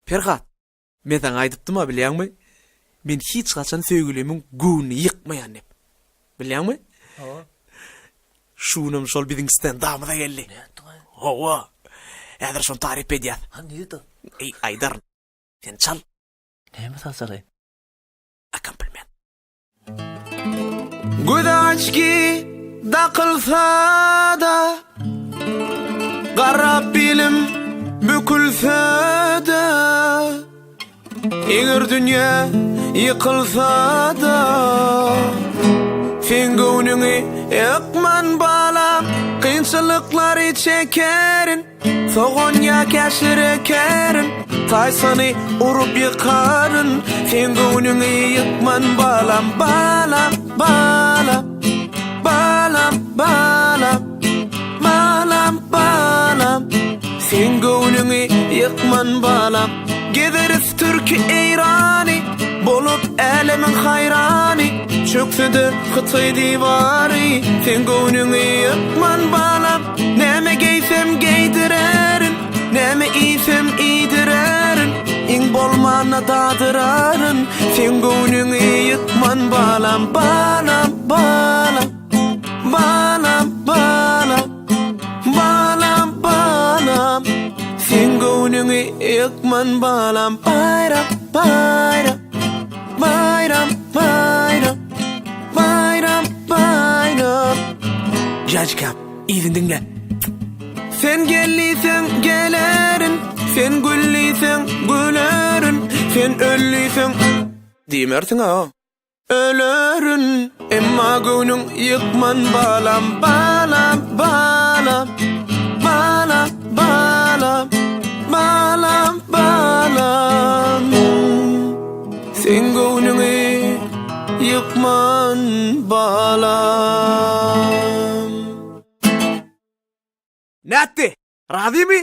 Ferhat, men sana aydypdym bilýärmi? Men hiç gaçan söýgülemiň güni ýykmaýan dep. Bilýärmi? Şunum şol biziň stand-up'da geldi. Hawa. Häzir şonu tarif edýär. Neydi? Ey Aydar, sen çal. Näme salsaly? Accompaniment. Güdaçki daqılsa da garap bilim bükülse de eger dünya yıkılsa da sen gönlüňi ýakman balam kynçylyklary çekerin soğan ýa keşirekerin taýsany urup ýykaryn sen gönlüňi ýakman balam balam balam balam balam balam balam sen gönlüňi ýakman balam gezeriz Türki eýrany bolup elemiň haýrany çöksede Hyty diwary sen gönlüňi ýakman balam näme geýsem geýdirerin näme iýsem iýdirerin iň bolmana dadyraryn sen gönlüňi ýakman balam balam balam balam balam balam balam sen gönlüňi ýakman balam bayram bayram bayram bayram bayram bayram Jajkap iýin dinle. Sen gelliýsen gelerin sen güllisen gülerin sen öllisen diýmersiň ha ölerin emma gönlüň ýykman balam balam balam balam balam balam balam sen gönlüňi ýykman balam. Nätti? Razymy?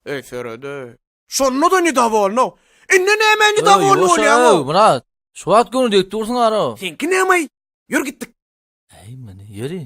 Ey Feride. Şonno da nida bolno. Inne näme nida bolno bolýar? Murat, şu wagt göni diýip dursyň ara. Senki näme? Ýür gitdik. Ey meni ýeri.